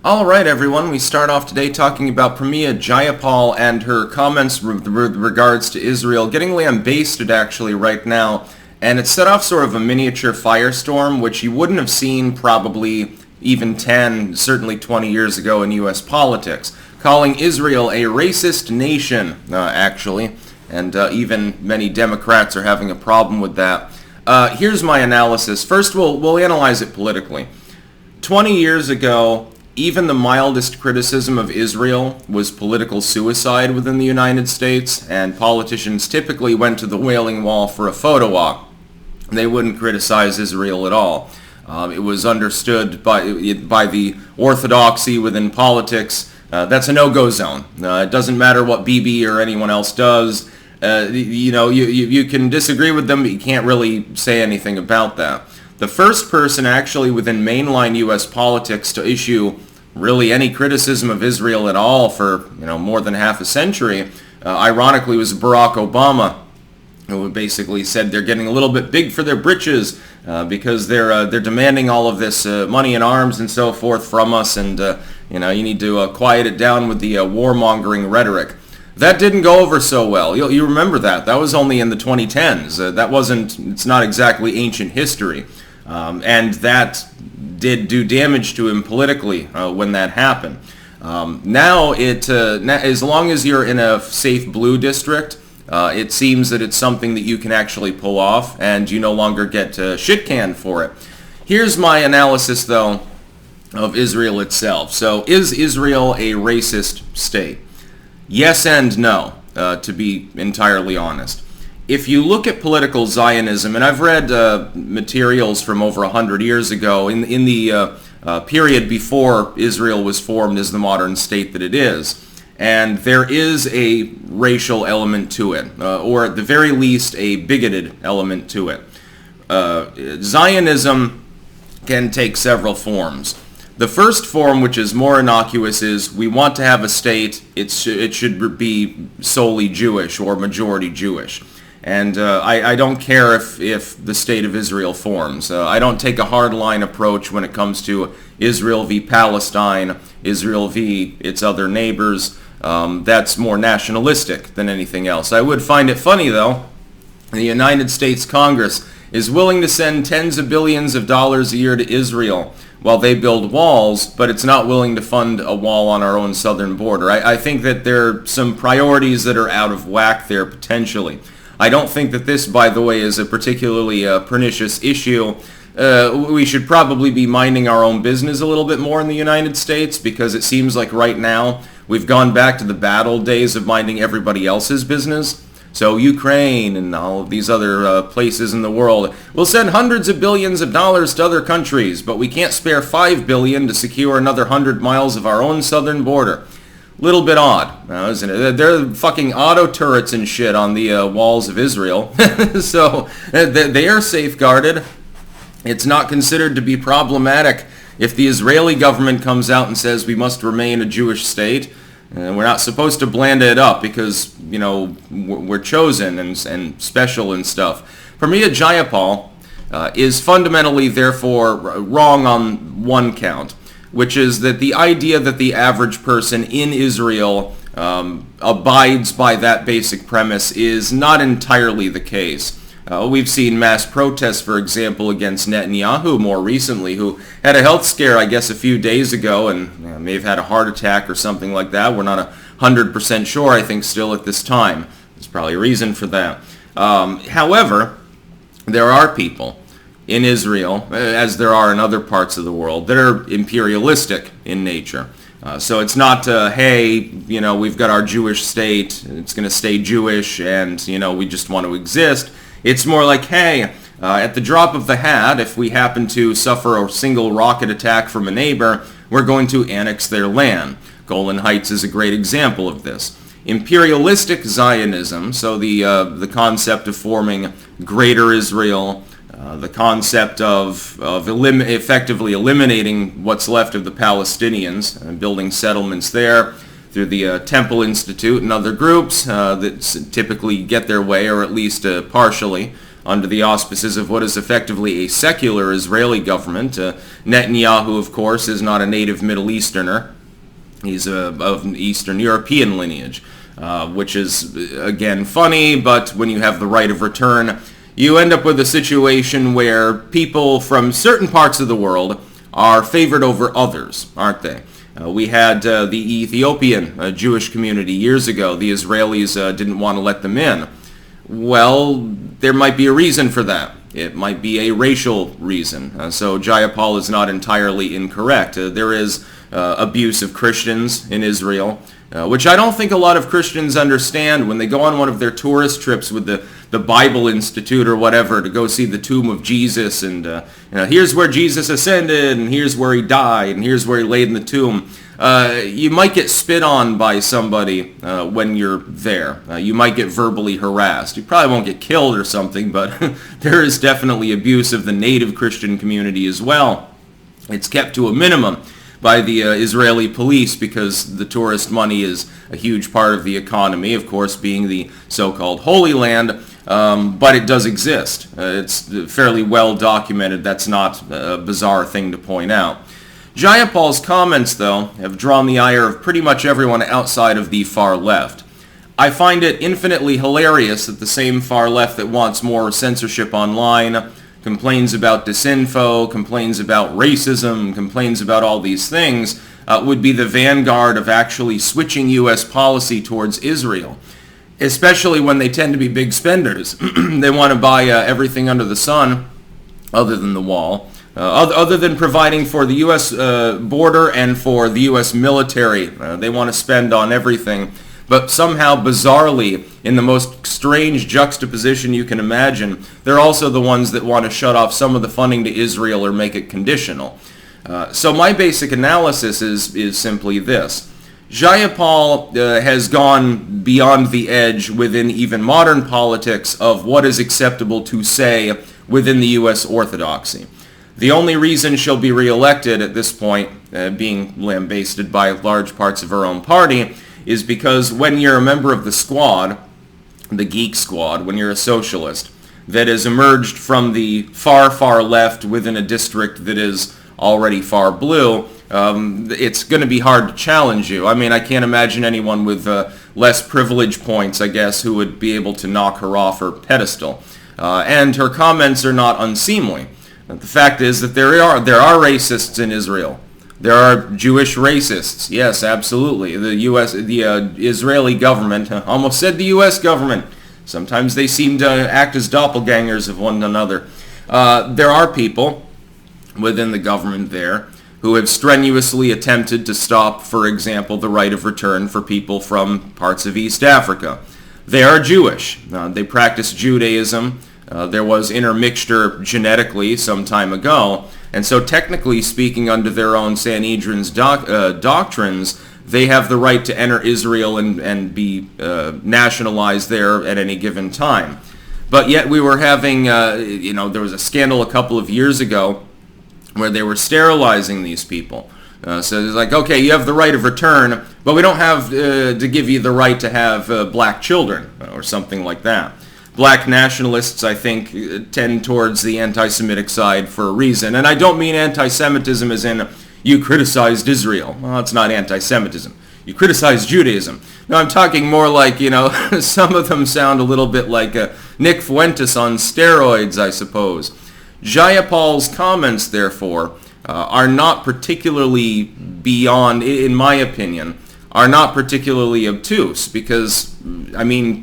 All right, everyone. We start off today talking about Pramila Jayapal and her comments with regards to Israel getting lambasted actually right now, and it set off sort of a miniature firestorm, which you wouldn't have seen probably even 10, certainly 20 years ago in U.S. politics, calling Israel a racist nation, actually, and even many Democrats are having a problem with that. Here's my analysis. First, we'll analyze it politically. 20 years ago, even the mildest criticism of Israel was political suicide within the United States, and politicians typically went to the Wailing Wall for a photo op. They wouldn't criticize Israel at all. It was understood by the orthodoxy within politics. That's a no-go zone. It doesn't matter what Bibi or anyone else does. You can disagree with them, but you can't really say anything about that. The first person actually within mainline U.S. politics to issue really any criticism of Israel at all for more than half a century, ironically, was Barack Obama, who basically said they're getting a little bit big for their britches because they're demanding all of this money and arms and so forth from us, and you need to quiet it down with the warmongering rhetoric. That didn't go over so well. You remember that. That was only in the 2010s. It's not exactly ancient history. And that did do damage to him politically when that happened. Now, as long as you're in a safe blue district, it seems that it's something that you can actually pull off, and you no longer get shit canned for it. Here's my analysis, though, of Israel itself. So, is Israel a racist state? Yes and no, to be entirely honest. If you look at political Zionism, and I've read materials from over 100 years ago in the period before Israel was formed as the modern state that it is, and there is a racial element to it, or at the very least a bigoted element to it. Zionism can take several forms. The first form, which is more innocuous, is we want to have a state, it should be solely Jewish or majority Jewish. And I don't care if the state of Israel forms. I don't take a hardline approach when it comes to Israel v. Palestine, Israel v. its other neighbors. That's more nationalistic than anything else. I would find it funny, though, the United States Congress is willing to send tens of billions of dollars a year to Israel while they build walls, but it's not willing to fund a wall on our own southern border. I think that there are some priorities that are out of whack there potentially. I don't think that this, by the way, is a particularly pernicious issue. We should probably be minding our own business a little bit more in the United States, because it seems like right now we've gone back to the bad old days of minding everybody else's business. So Ukraine and all of these other places in the world will send hundreds of billions of dollars to other countries, but we can't spare $5 billion to secure another 100 miles of our own southern border. Little bit odd, isn't it? There are fucking auto turrets and shit on the walls of Israel, so they are safeguarded. It's not considered to be problematic if the Israeli government comes out and says we must remain a Jewish state. We're not supposed to bland it up because, we're chosen and special and stuff. Pramila Jayapal is fundamentally, therefore, wrong on one count, which is that the idea that the average person in Israel abides by that basic premise is not entirely the case. We've seen mass protests, for example, against Netanyahu more recently, who had a health scare, I guess, a few days ago and may have had a heart attack or something like that. We're not 100% sure, I think, still at this time. There's probably a reason for that. However, there are people in Israel, as there are in other parts of the world, that are imperialistic in nature. So it's not, hey, we've got our Jewish state, it's going to stay Jewish, and, we just want to exist. It's more like, hey, at the drop of the hat, if we happen to suffer a single rocket attack from a neighbor, we're going to annex their land. Golan Heights is a great example of this. Imperialistic Zionism, so the concept of forming Greater Israel, the concept of effectively eliminating what's left of the Palestinians and building settlements there through the Temple Institute and other groups that typically get their way, or at least partially, under the auspices of what is effectively a secular Israeli government. Netanyahu, of course, is not a native Middle Easterner. He's of Eastern European lineage, which is, again, funny, but when you have the right of return, you end up with a situation where people from certain parts of the world are favored over others, aren't they? We had the Ethiopian Jewish community years ago. The Israelis didn't want to let them in. Well, there might be a reason for that. It might be a racial reason. So Jayapal is not entirely incorrect. There is abuse of Christians in Israel, which I don't think a lot of Christians understand when they go on one of their tourist trips with the Bible Institute or whatever to go see the tomb of Jesus, and here's where Jesus ascended, and here's where he died, and here's where he laid in the tomb. You might get spit on by somebody when you're there. You might get verbally harassed. You probably won't get killed or something, but there is definitely abuse of the native Christian community as well. It's kept to a minimum by the Israeli police because the tourist money is a huge part of the economy, of course, being the so-called Holy Land, but it does exist. It's fairly well documented. That's not a bizarre thing to point out. Jayapal's comments, though, have drawn the ire of pretty much everyone outside of the far left. I find it infinitely hilarious that the same far left that wants more censorship online, complains about disinfo, complains about racism, complains about all these things, would be the vanguard of actually switching U.S. policy towards Israel, especially when they tend to be big spenders. They want to buy everything under the sun, other than the wall, other than providing for the U.S. Border and for the U.S. military. They want to spend on everything. But somehow, bizarrely, in the most strange juxtaposition you can imagine, they're also the ones that want to shut off some of the funding to Israel or make it conditional. So my basic analysis is simply this. Jayapal has gone beyond the edge within even modern politics of what is acceptable to say within the U.S. orthodoxy. The only reason she'll be reelected at this point, being lambasted by large parts of her own party, is because when you're a member of the squad, the geek squad, when you're a socialist, that has emerged from the far, far left within a district that is already far blue, it's going to be hard to challenge you. I mean, I can't imagine anyone with less privilege points, I guess, who would be able to knock her off her pedestal. And her comments are not unseemly. The fact is that there are racists in Israel. There are Jewish racists. Yes, absolutely. The Israeli government, almost said the U.S. government. Sometimes they seem to act as doppelgangers of one another. There are people within the government there who have strenuously attempted to stop, for example, the right of return for people from parts of East Africa. They are Jewish. They practice Judaism. There was intermixture genetically some time ago. And so technically speaking, under their own Sanhedrin's doctrines, they have the right to enter Israel and be nationalized there at any given time. But yet we were having, there was a scandal a couple of years ago where they were sterilizing these people. So it's like, okay, you have the right of return, but we don't have to give you the right to have black children or something like that. Black nationalists, I think, tend towards the anti-Semitic side for a reason. And I don't mean anti-Semitism as in you criticized Israel. Well, it's not anti-Semitism. You criticized Judaism. No, I'm talking more like, some of them sound a little bit like Nick Fuentes on steroids, I suppose. Jayapal's comments, therefore, are not particularly beyond, in my opinion, are not particularly obtuse because,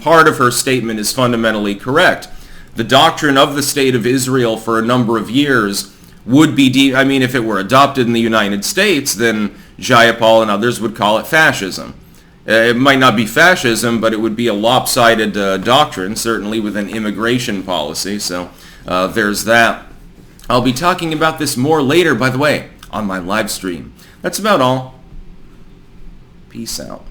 part of her statement is fundamentally correct. The doctrine of the State of Israel for a number of years would be, if it were adopted in the United States, then Jayapal and others would call it fascism. It might not be fascism, but it would be a lopsided doctrine, certainly with an immigration policy, so there's that. I'll be talking about this more later, by the way, on my live stream. That's about all. Peace out.